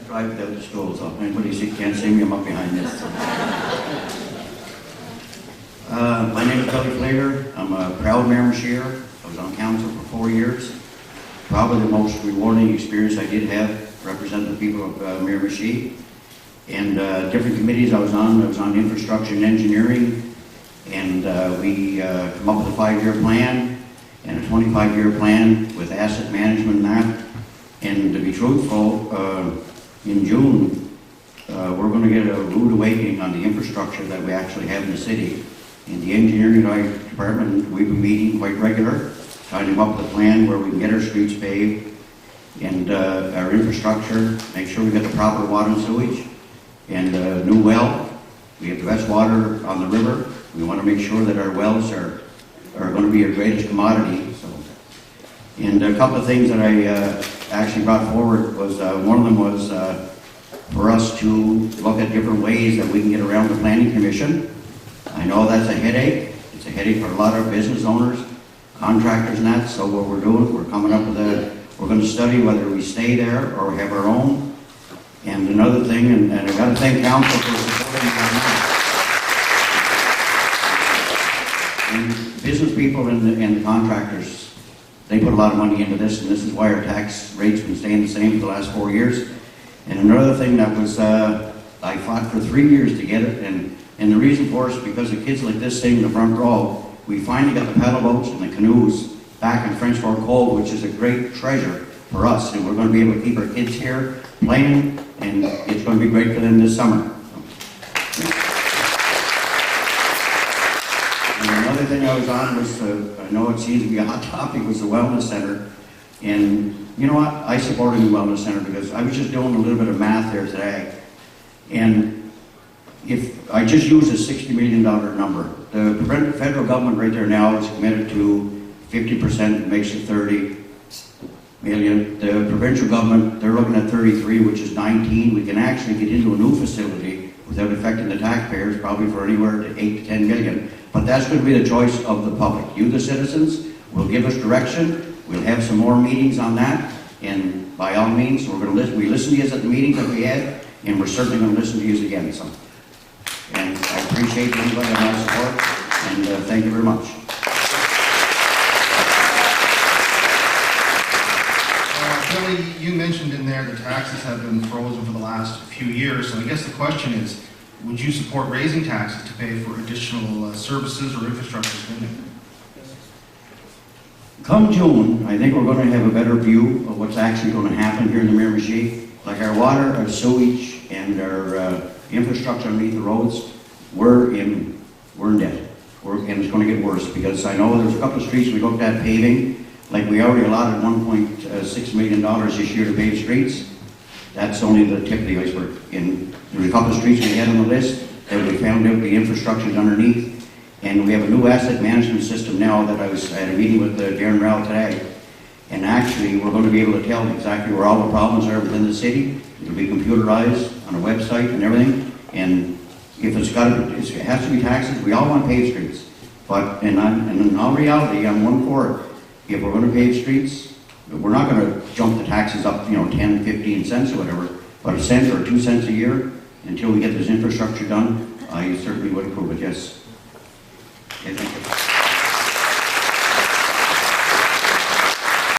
drive out to school, so anybody can't see me, I'm up behind this. My name is Fleiger. I'm a proud Miramichier. I was on council for 4 years. Probably the most rewarding experience I did have representing the people of Miramichi. And different committees I was on infrastructure and engineering, and we come up with a 5-year plan and a 25-year plan with asset management and that. And to be truthful, in June, we're going to get a rude awakening on the infrastructure that we actually have in the city. In the engineering department, we've been meeting quite regular, trying to come up with a plan where we can get our streets paved and our infrastructure, make sure we get the proper water and sewage, and a new well. We have the best water on the river. We want to make sure that our wells are going to be our greatest commodity. So, and a couple of things that I actually brought forward was, one of them was for us to look at different ways that we can get around the planning commission. I know that's a headache. It's a headache for a lot of business owners, contractors and that. So what we're doing, we're coming up with we're going to study whether we stay there or have our own. And another thing, and I've got to thank council for supporting that. And business people and the contractors, they put a lot of money into this, and this is why our tax rate's been staying the same for the last 4 years. And another thing that was, I fought for 3 years to get it, and the reason for it is because of kids like this sitting in the front row. We finally got the paddle boats and the canoes back in French Fork Cove, which is a great treasure for us, and we're going to be able to keep our kids here playing, and it's going to be great for them this summer. And another thing I was on was, I know it seems to be a hot topic, was the wellness center. And you know what? I support a new wellness center because I was just doing a little bit of math there today. And if I just use a $60 million number, the federal government right there now is committed to 50%, makes it 30 million. The provincial government, they're looking at 33, which is 19. We can actually get into a new facility without affecting the taxpayers, probably for anywhere to 8 to 10 million. But that's going to be the choice of the public. You, the citizens, will give us direction. We'll have some more meetings on that. And by all means, we're going to listen. We listened to you at the meetings that we had, and we're certainly going to listen to you again. So, and I appreciate everybody and my support, and thank you very much. Billy, you mentioned in there the taxes have been frozen for the last few years, so I guess the question is, would you support raising taxes to pay for additional services or infrastructure spending? Come June, I think we're going to have a better view of what's actually going to happen here in the Miramichi. Like our water, our sewage, and our infrastructure underneath the roads, we're in debt. And it's going to get worse, because I know there's a couple of streets we looked at paving. Like we already allotted $1.6 million this year to pave streets. That's only the tip of the iceberg. And there's a couple of streets we had on the list that we found out the infrastructure is underneath. And we have a new asset management system now that I had a meeting with Darren Rowell today. And actually, we're going to be able to tell exactly where all the problems are within the city. It'll be computerized on a website and everything. And if it has to be taxes, we all want paved streets. But in all reality, I'm one for it. If we're going to pave streets, we're not going to jump the taxes up, 10, 15 cents or whatever, but a cent or 2 cents a year until we get this infrastructure done, I certainly would approve it, yes. Okay, thank you.